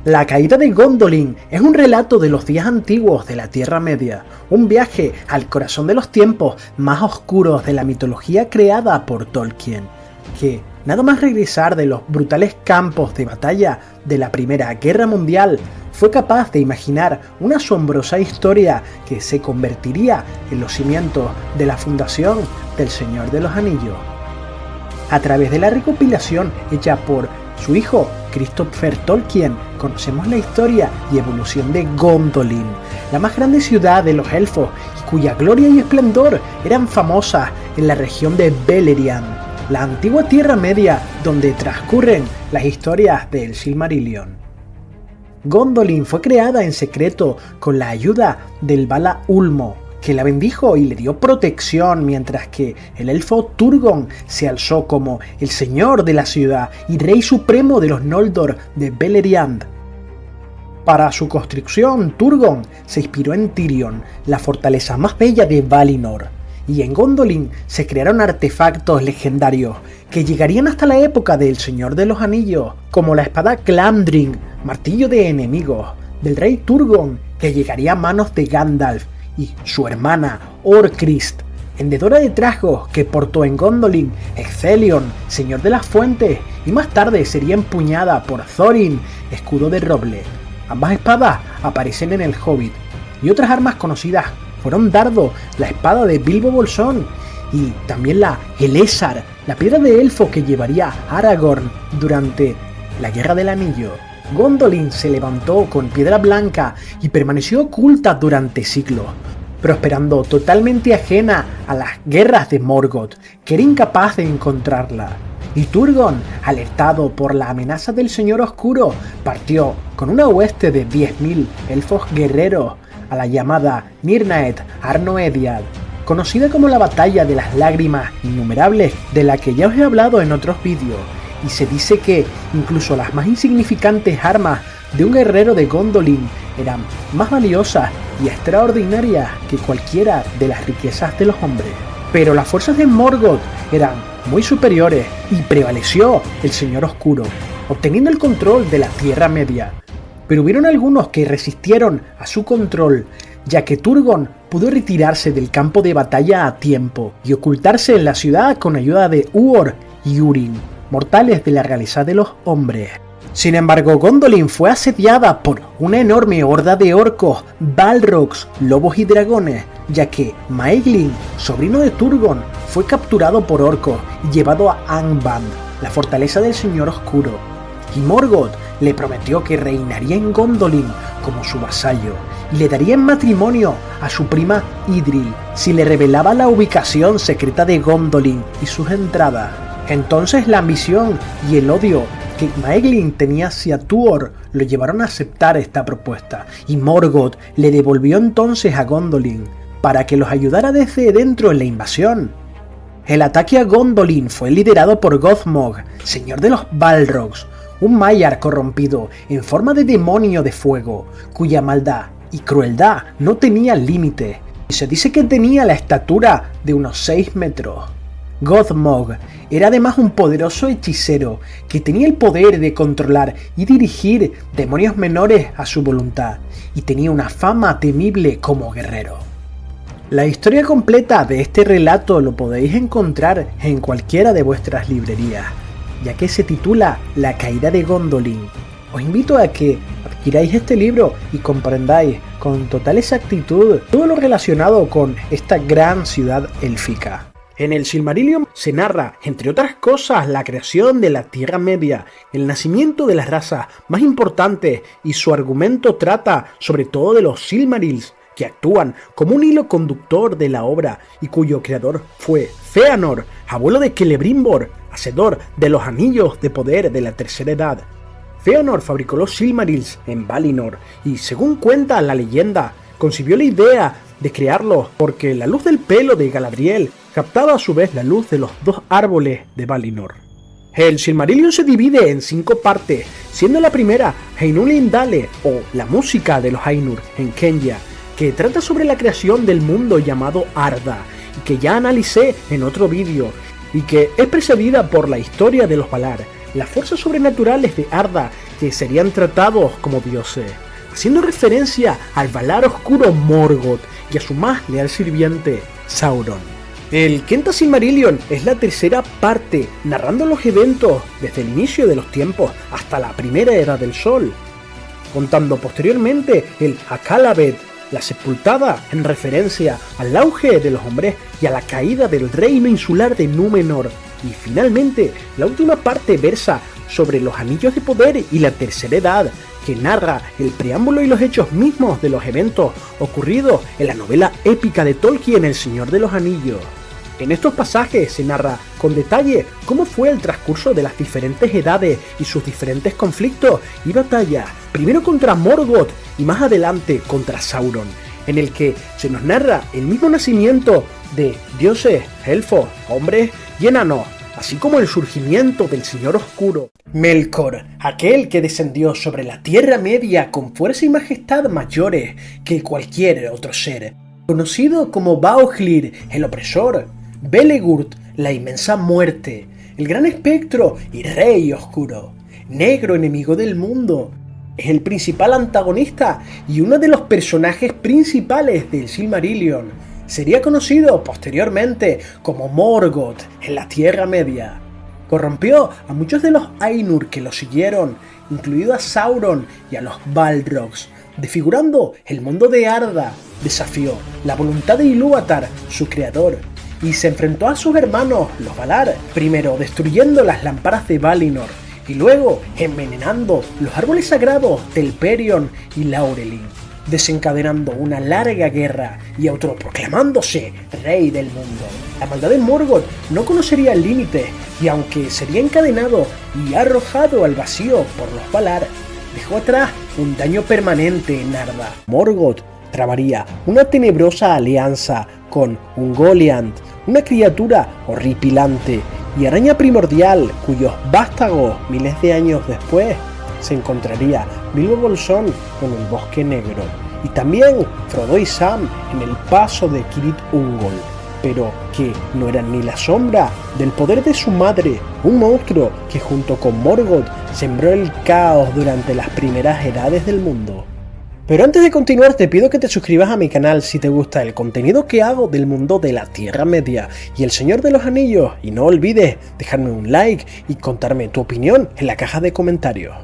La caída de Gondolin es un relato de los días antiguos de la Tierra Media, un viaje al corazón de los tiempos más oscuros de la mitología creada por Tolkien, que, nada más regresar de los brutales campos de batalla de la Primera Guerra Mundial, fue capaz de imaginar una asombrosa historia que se convertiría en los cimientos de la fundación del Señor de los Anillos. A través de la recopilación hecha por su hijo Christopher Tolkien, conocemos la historia y evolución de Gondolin, la más grande ciudad de los elfos y cuya gloria y esplendor eran famosas en la región de Beleriand, la antigua Tierra Media donde transcurren las historias del Silmarillion. Gondolin fue creada en secreto con la ayuda del Vala Ulmo, que la bendijo y le dio protección, mientras que el elfo Turgon se alzó como el señor de la ciudad y rey supremo de los Noldor de Beleriand. Para su construcción, Turgon se inspiró en Tirion, la fortaleza más bella de Valinor, y en Gondolin se crearon artefactos legendarios que llegarían hasta la época del Señor de los Anillos, como la espada Glamdring, martillo de enemigos, del rey Turgon, que llegaría a manos de Gandalf, y su hermana Orcrist, vendedora de trasgos que portó en Gondolin Ecthelion, señor de las fuentes, y más tarde sería empuñada por Thorin, escudo de roble. Ambas espadas aparecen en el Hobbit, y otras armas conocidas fueron Dardo, la espada de Bilbo Bolsón, y también la Elessar, la piedra de elfo que llevaría Aragorn durante la Guerra del Anillo. Gondolin se levantó con piedra blanca y permaneció oculta durante siglos, prosperando totalmente ajena a las guerras de Morgoth, que era incapaz de encontrarla. Y Turgon, alertado por la amenaza del Señor Oscuro, partió con una hueste de 10.000 elfos guerreros a la llamada Nirnaeth Arnoediad, conocida como la Batalla de las Lágrimas Innumerables, de la que ya os he hablado en otros vídeos. Y se dice que incluso las más insignificantes armas de un guerrero de Gondolin eran más valiosas y extraordinarias que cualquiera de las riquezas de los hombres. Pero las fuerzas de Morgoth eran muy superiores y prevaleció el Señor Oscuro, obteniendo el control de la Tierra Media. Pero hubieron algunos que resistieron a su control, ya que Turgon pudo retirarse del campo de batalla a tiempo y ocultarse en la ciudad con ayuda de Uor y Urin, mortales de la realeza de los hombres. Sin embargo, Gondolin fue asediada por una enorme horda de orcos, balrogs, lobos y dragones, ya que Maeglin, sobrino de Turgon, fue capturado por orcos y llevado a Angband, la fortaleza del Señor Oscuro. Y Morgoth le prometió que reinaría en Gondolin como su vasallo y le daría en matrimonio a su prima Idril si le revelaba la ubicación secreta de Gondolin y sus entradas. Entonces la ambición y el odio que Maeglin tenía hacia Tuor lo llevaron a aceptar esta propuesta, y Morgoth le devolvió entonces a Gondolin para que los ayudara desde dentro en la invasión. El ataque a Gondolin fue liderado por Gothmog, señor de los Balrogs, un Maiar corrompido en forma de demonio de fuego, cuya maldad y crueldad no tenía límite, y se dice que tenía la estatura de unos 6 metros. Gothmog era además un poderoso hechicero que tenía el poder de controlar y dirigir demonios menores a su voluntad, y tenía una fama temible como guerrero. La historia completa de este relato lo podéis encontrar en cualquiera de vuestras librerías, ya que se titula La caída de Gondolin. Os invito a que adquiráis este libro y comprendáis con total exactitud todo lo relacionado con esta gran ciudad élfica. En el Silmarillion se narra, entre otras cosas, la creación de la Tierra Media, el nacimiento de las razas más importantes, y su argumento trata sobre todo de los Silmarils, que actúan como un hilo conductor de la obra y cuyo creador fue Fëanor, abuelo de Celebrimbor, hacedor de los anillos de poder de la Tercera Edad. Fëanor fabricó los Silmarils en Valinor y, según cuenta la leyenda, concibió la idea de crearlos porque la luz del pelo de Galadriel captaba a su vez la luz de los 2 árboles de Valinor. El Silmarillion se divide en 5 partes, siendo la primera Ainulin Dale, o la música de los Ainur en Quenya, que trata sobre la creación del mundo llamado Arda, y que ya analicé en otro vídeo, y que es precedida por la historia de los Valar, las fuerzas sobrenaturales de Arda que serían tratados como dioses, haciendo referencia al Valar oscuro Morgoth y a su más leal sirviente, Sauron. El Quenta Silmarillion es la tercera parte, narrando los eventos desde el inicio de los tiempos hasta la primera Era del Sol, contando posteriormente el Akallabeth, la sepultada, en referencia al auge de los hombres y a la caída del reino insular de Númenor, y finalmente la última parte versa sobre los anillos de poder y la tercera edad, que narra el preámbulo y los hechos mismos de los eventos ocurridos en la novela épica de Tolkien, El Señor de los Anillos. En estos pasajes se narra con detalle cómo fue el transcurso de las diferentes edades y sus diferentes conflictos y batallas, primero contra Morgoth y más adelante contra Sauron, en el que se nos narra el mismo nacimiento de dioses, elfos, hombres y enanos, así como el surgimiento del Señor Oscuro, Melkor, aquel que descendió sobre la Tierra Media con fuerza y majestad mayores que cualquier otro ser, conocido como Baohlir, el opresor, Belegurd, la inmensa muerte, el gran espectro y rey oscuro, negro enemigo del mundo. Es el principal antagonista y uno de los personajes principales del Silmarillion. Sería conocido posteriormente como Morgoth en la Tierra Media. Corrompió a muchos de los Ainur que lo siguieron, incluido a Sauron y a los Balrogs, desfigurando el mundo de Arda. Desafió la voluntad de Ilúvatar, su creador, y se enfrentó a sus hermanos, los Valar, primero destruyendo las lámparas de Valinor, y luego envenenando los árboles sagrados Telperion y Laurelin, desencadenando una larga guerra y autoproclamándose rey del mundo. La maldad de Morgoth no conocería límites, y aunque sería encadenado y arrojado al vacío por los Valar, dejó atrás un daño permanente en Arda. Morgoth trabaría una tenebrosa alianza con Ungoliant, una criatura horripilante y araña primordial cuyos vástagos miles de años después se encontraría Bilbo Bolsón con el Bosque Negro, y también Frodo y Sam en el paso de Cirith Ungol, pero que no eran ni la sombra del poder de su madre, un monstruo que junto con Morgoth sembró el caos durante las primeras edades del mundo. Pero antes de continuar te pido que te suscribas a mi canal si te gusta el contenido que hago del mundo de la Tierra Media y El Señor de los Anillos, y no olvides dejarme un like y contarme tu opinión en la caja de comentarios.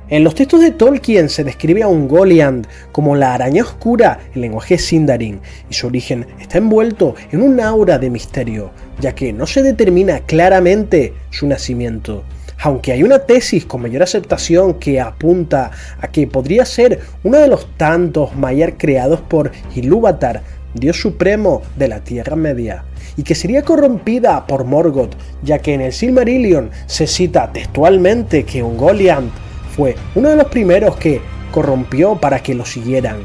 En los textos de Tolkien se describe a Ungoliant como la araña oscura en lenguaje Sindarin, y su origen está envuelto en un aura de misterio, ya que no se determina claramente su nacimiento. Aunque hay una tesis con mayor aceptación que apunta a que podría ser uno de los tantos Maiar creados por Ilúvatar, dios supremo de la Tierra Media, y que sería corrompida por Morgoth, ya que en el Silmarillion se cita textualmente que Ungoliant fue uno de los primeros que corrompió para que lo siguieran,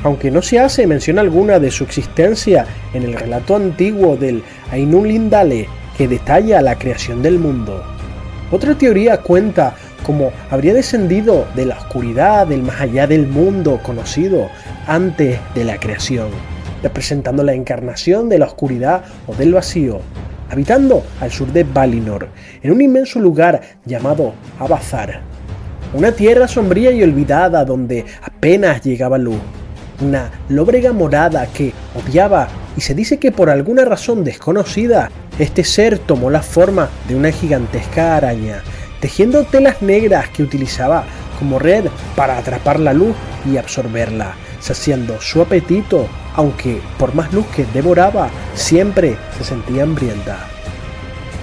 aunque no se hace mención alguna de su existencia en el relato antiguo del Ainulindale, que detalla la creación del mundo. Otra teoría cuenta cómo habría descendido de la oscuridad del más allá del mundo conocido antes de la creación, representando la encarnación de la oscuridad o del vacío, habitando al sur de Valinor, en un inmenso lugar llamado Abazar, una tierra sombría y olvidada donde apenas llegaba luz, una lóbrega morada que odiaba, y se dice que por alguna razón desconocida, este ser tomó la forma de una gigantesca araña, tejiendo telas negras que utilizaba como red para atrapar la luz y absorberla, saciando su apetito, aunque por más luz que devoraba, siempre se sentía hambrienta.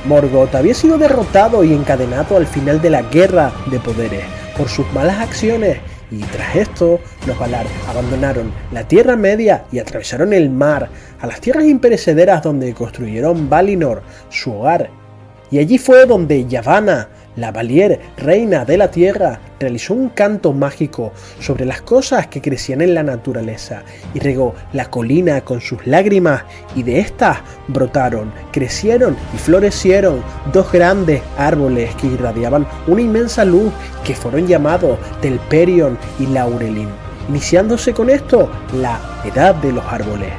Morgoth había sido derrotado y encadenado al final de la Guerra de Poderes por sus malas acciones, y tras esto los Valar abandonaron la Tierra Media y atravesaron el mar a las tierras imperecederas, donde construyeron Valinor, su hogar, y allí fue donde Yavanna, la Valier, reina de la tierra, realizó un canto mágico sobre las cosas que crecían en la naturaleza y regó la colina con sus lágrimas, y de estas brotaron, crecieron y florecieron dos grandes árboles que irradiaban una inmensa luz, que fueron llamados Telperion y Laurelin, iniciándose con esto la Edad de los Árboles.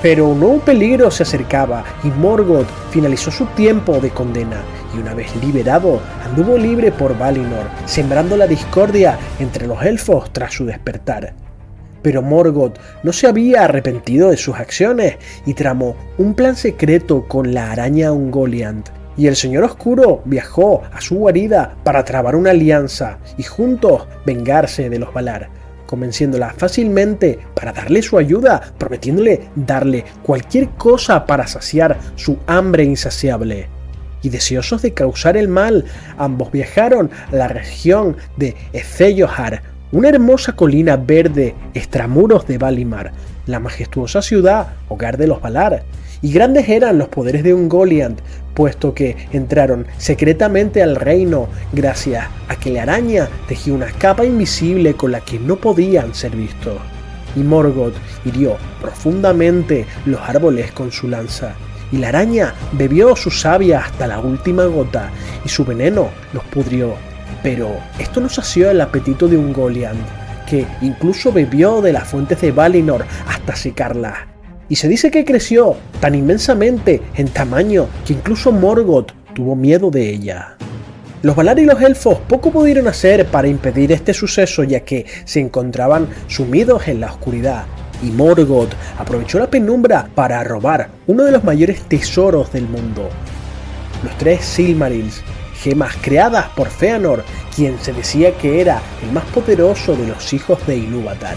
Pero un nuevo peligro se acercaba y Morgoth finalizó su tiempo de condena, y y una vez liberado, anduvo libre por Valinor, sembrando la discordia entre los elfos tras su despertar. Pero Morgoth no se había arrepentido de sus acciones y tramó un plan secreto con la araña Ungoliant, y el Señor Oscuro viajó a su guarida para trabar una alianza y juntos vengarse de los Valar, convenciéndola fácilmente para darle su ayuda, prometiéndole darle cualquier cosa para saciar su hambre insaciable. Y deseosos de causar el mal, ambos viajaron a la región de Etheyohar, una hermosa colina verde extramuros de Valimar, la majestuosa ciudad, hogar de los Valar. Y grandes eran los poderes de Ungoliant, puesto que entraron secretamente al reino gracias a que la araña tejía una capa invisible con la que no podían ser vistos. Y Morgoth hirió profundamente los árboles con su lanza, y la araña bebió su savia hasta la última gota, y su veneno los pudrió. Pero esto no sació el apetito de Ungoliant, que incluso bebió de las fuentes de Valinor hasta secarlas. Y se dice que creció tan inmensamente en tamaño que incluso Morgoth tuvo miedo de ella. Los Valar y los elfos poco pudieron hacer para impedir este suceso, ya que se encontraban sumidos en la oscuridad, y Morgoth aprovechó la penumbra para robar uno de los mayores tesoros del mundo: los 3 Silmarils, gemas creadas por Fëanor, quien se decía que era el más poderoso de los hijos de Ilúvatar.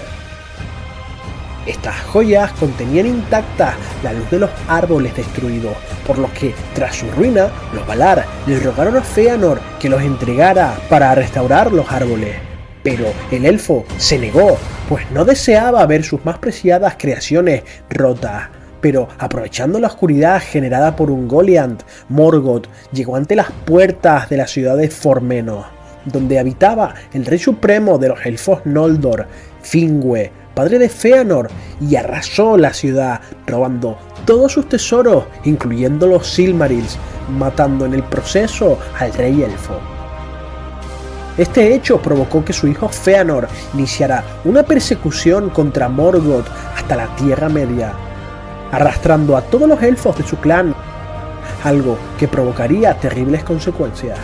Estas joyas contenían intacta la luz de los árboles destruidos, por lo que, tras su ruina, los Valar le rogaron a Fëanor que los entregara para restaurar los árboles. Pero el elfo se negó, pues no deseaba ver sus más preciadas creaciones rotas. Pero aprovechando la oscuridad generada por Ungoliant, Morgoth llegó ante las puertas de la ciudad de Formenos, donde habitaba el rey supremo de los elfos Noldor, Finwë, padre de Fëanor, y arrasó la ciudad, robando todos sus tesoros, incluyendo los Silmarils, matando en el proceso al rey elfo. Este hecho provocó que su hijo Fëanor iniciara una persecución contra Morgoth hasta la Tierra Media, arrastrando a todos los elfos de su clan, algo que provocaría terribles consecuencias.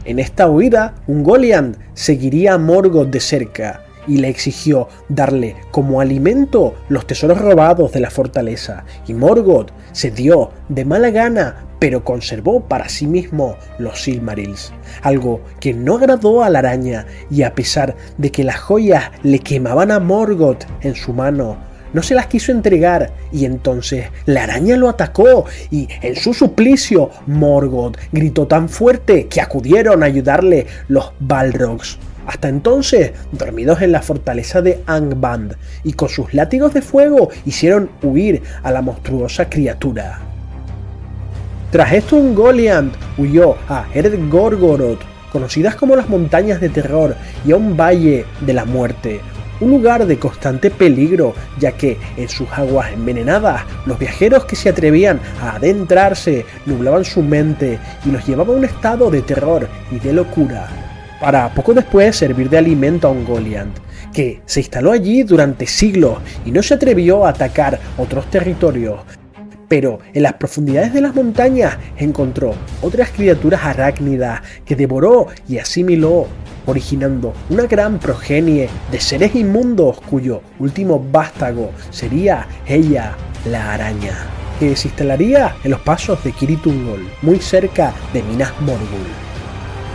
En esta huida, Ungoliant seguiría a Morgoth de cerca y le exigió darle como alimento los tesoros robados de la fortaleza, y Morgoth cedió de mala gana, pero conservó para sí mismo los Silmarils, algo que no agradó a la araña, y a pesar de que las joyas le quemaban a Morgoth en su mano, no se las quiso entregar, y entonces la araña lo atacó, y en su suplicio Morgoth gritó tan fuerte que acudieron a ayudarle los Balrogs, hasta entonces dormidos en la fortaleza de Angband, y con sus látigos de fuego hicieron huir a la monstruosa criatura. Tras esto, Ungoliant huyó a Erd Gorgoroth, conocidas como las Montañas de Terror, y a un Valle de la Muerte, un lugar de constante peligro, ya que en sus aguas envenenadas los viajeros que se atrevían a adentrarse nublaban su mente y los llevaban a un estado de terror y de locura, para poco después servir de alimento a Ungoliant, que se instaló allí durante siglos y no se atrevió a atacar otros territorios. Pero en las profundidades de las montañas encontró otras criaturas arácnidas que devoró y asimiló, originando una gran progenie de seres inmundos cuyo último vástago sería ella, la araña, que se instalaría en los pasos de Cirith Ungol, muy cerca de Minas Morgul.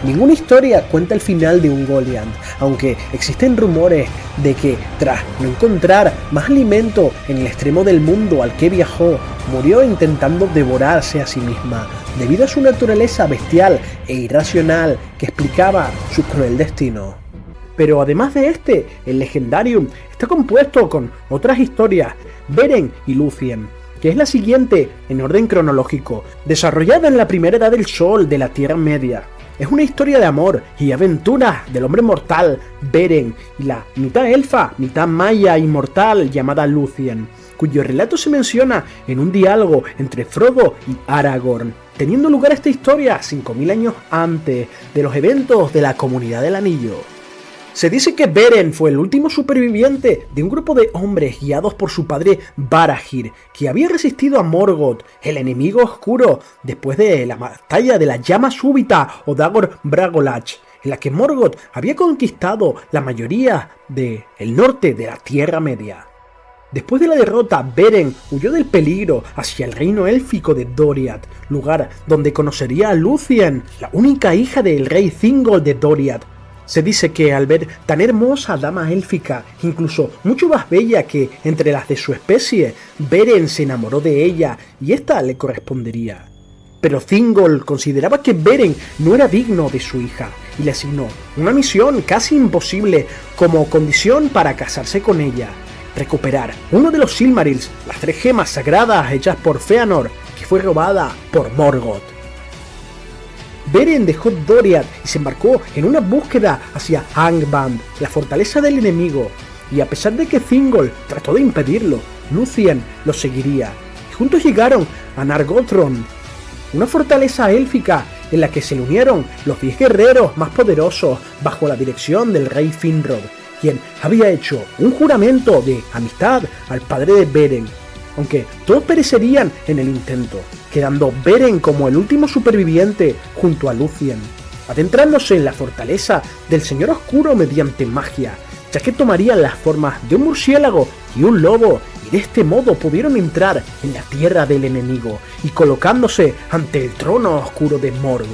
Ninguna historia cuenta el final de Ungoliant, aunque existen rumores de que, tras no encontrar más alimento en el extremo del mundo al que viajó, murió intentando devorarse a sí misma, debido a su naturaleza bestial e irracional que explicaba su cruel destino. Pero además de el Legendarium está compuesto con otras historias, Beren y Lúthien, que es la siguiente en orden cronológico, desarrollada en la primera edad del Sol de la Tierra Media. Es una historia de amor y aventuras del hombre mortal, Beren, y la mitad elfa, mitad maya inmortal llamada Lúthien, cuyo relato se menciona en un diálogo entre Frodo y Aragorn, teniendo lugar esta historia 5000 años antes de los eventos de la Comunidad del Anillo. Se dice que Beren fue el último superviviente de un grupo de hombres guiados por su padre Barahir, que había resistido a Morgoth, el enemigo oscuro, después de la batalla de la llama súbita o Dagor Bragolach, en la que Morgoth había conquistado la mayoría del norte de la Tierra Media. Después de la derrota, Beren huyó del peligro hacia el reino élfico de Doriath, lugar donde conocería a Lúthien, la única hija del rey Thingol de Doriath. Se dice que al ver tan hermosa dama élfica, incluso mucho más bella que entre las de su especie, Beren se enamoró de ella y ésta le correspondería. Pero Thingol consideraba que Beren no era digno de su hija y le asignó una misión casi imposible como condición para casarse con ella: recuperar uno de los Silmarils, las 3 gemas sagradas hechas por Fëanor, que fue robada por Morgoth. Beren dejó Doriath y se embarcó en una búsqueda hacia Angband, la fortaleza del enemigo, y a pesar de que Thingol trató de impedirlo, Lúthien lo seguiría, y juntos llegaron a Nargothrond, una fortaleza élfica en la que se le unieron los 10 guerreros más poderosos bajo la dirección del rey Finrod, quien había hecho un juramento de amistad al padre de Beren, aunque todos perecerían en el intento, quedando Beren como el último superviviente junto a Lúthien, adentrándose en la fortaleza del Señor Oscuro mediante magia, ya que tomarían las formas de un murciélago y un lobo, y de este modo pudieron entrar en la tierra del enemigo y colocándose ante el trono oscuro de Morgoth.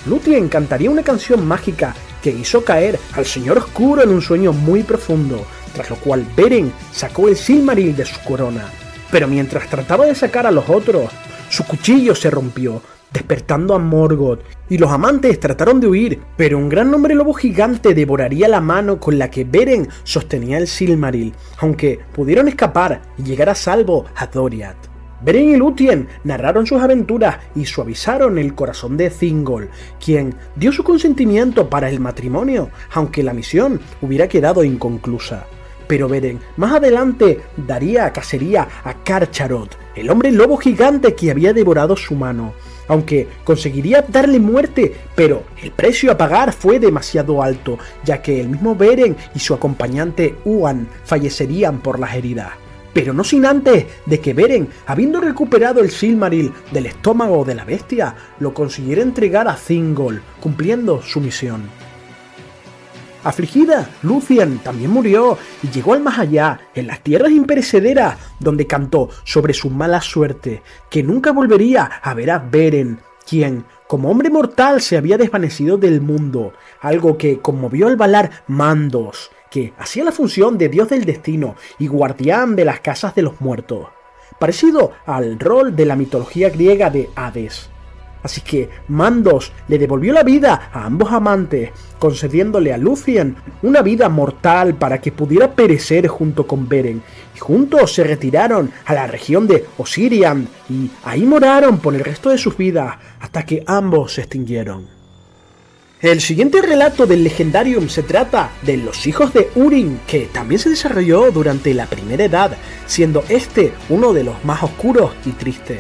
Lúthien cantaría una canción mágica que hizo caer al Señor Oscuro en un sueño muy profundo, tras lo cual Beren sacó el Silmaril de su corona. Pero mientras trataba de sacar a los otros, su cuchillo se rompió, despertando a Morgoth, y los amantes trataron de huir, pero un gran hombre lobo gigante devoraría la mano con la que Beren sostenía el Silmaril, aunque pudieron escapar y llegar a salvo a Doriath. Beren y Lúthien narraron sus aventuras y suavizaron el corazón de Thingol, quien dio su consentimiento para el matrimonio, aunque la misión hubiera quedado inconclusa. Pero Beren más adelante daría cacería a Carcharoth, el hombre lobo gigante que había devorado su mano, aunque conseguiría darle muerte, pero el precio a pagar fue demasiado alto, ya que el mismo Beren y su acompañante Huan fallecerían por las heridas. Pero no sin antes de que Beren, habiendo recuperado el Silmaril del estómago de la bestia, lo consiguiera entregar a Thingol, cumpliendo su misión. Afligida, Lúthien también murió y llegó al más allá, en las tierras imperecederas, donde cantó sobre su mala suerte, que nunca volvería a ver a Beren, quien, como hombre mortal, se había desvanecido del mundo, algo que conmovió al Valar Mandos, que hacía la función de dios del destino y guardián de las casas de los muertos, parecido al rol de la mitología griega de Hades. Así que Mandos le devolvió la vida a ambos amantes, concediéndole a Lúthien una vida mortal para que pudiera perecer junto con Beren, y juntos se retiraron a la región de Osiriand y ahí moraron por el resto de sus vidas hasta que ambos se extinguieron. El siguiente relato del Legendarium se trata de los hijos de Húrin, que también se desarrolló durante la Primera Edad, siendo este uno de los más oscuros y tristes.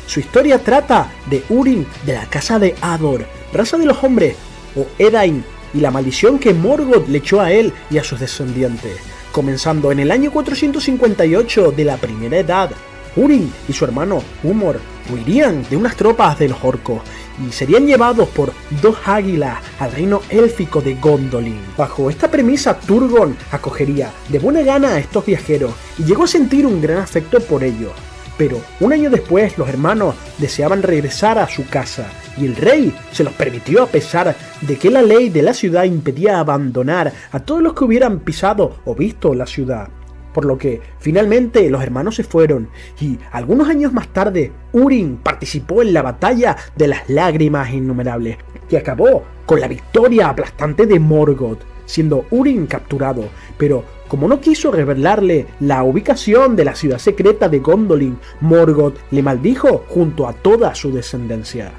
Su historia trata de Húrin de la casa de Ador, raza de los hombres, o Edain, y la maldición que Morgoth le echó a él y a sus descendientes. Comenzando en el año 458 de la Primera Edad, Húrin y su hermano Humor huirían de unas tropas de los orcos y serían llevados por 2 águilas al reino élfico de Gondolin. Bajo esta premisa, Turgon acogería de buena gana a estos viajeros y llegó a sentir un gran afecto por ellos. Pero un año después los hermanos deseaban regresar a su casa y el rey se los permitió a pesar de que la ley de la ciudad impedía abandonar a todos los que hubieran pisado o visto la ciudad. Por lo que finalmente los hermanos se fueron y algunos años más tarde Húrin participó en la batalla de las lágrimas innumerables, que acabó con la victoria aplastante de Morgoth, siendo Húrin capturado, pero como no quiso revelarle la ubicación de la ciudad secreta de Gondolin, Morgoth le maldijo junto a toda su descendencia.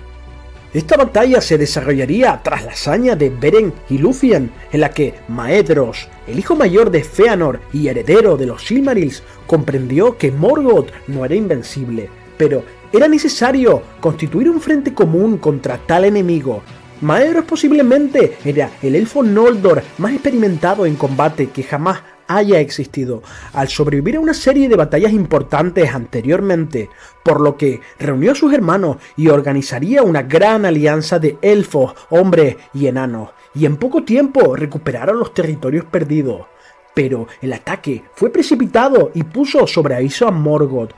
Esta batalla se desarrollaría tras la hazaña de Beren y Lúthien, en la que Maedhros, el hijo mayor de Fëanor y heredero de los Silmarils, comprendió que Morgoth no era invencible, pero era necesario constituir un frente común contra tal enemigo, Maedhros posiblemente era el elfo Noldor más experimentado en combate que jamás haya existido, al sobrevivir a una serie de batallas importantes anteriormente, por lo que reunió a sus hermanos y organizaría una gran alianza de elfos, hombres y enanos, y en poco tiempo recuperaron los territorios perdidos. Pero el ataque fue precipitado y puso sobre aviso a Morgoth,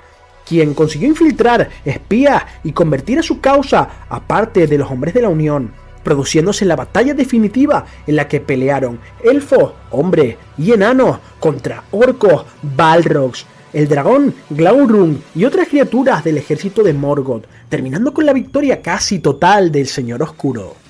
quien consiguió infiltrar espías y convertir a su causa a parte de los hombres de la Unión, produciéndose la batalla definitiva en la que pelearon elfos, hombres y enanos contra orcos, balrogs, el dragón Glaurung y otras criaturas del ejército de Morgoth, terminando con la victoria casi total del Señor Oscuro.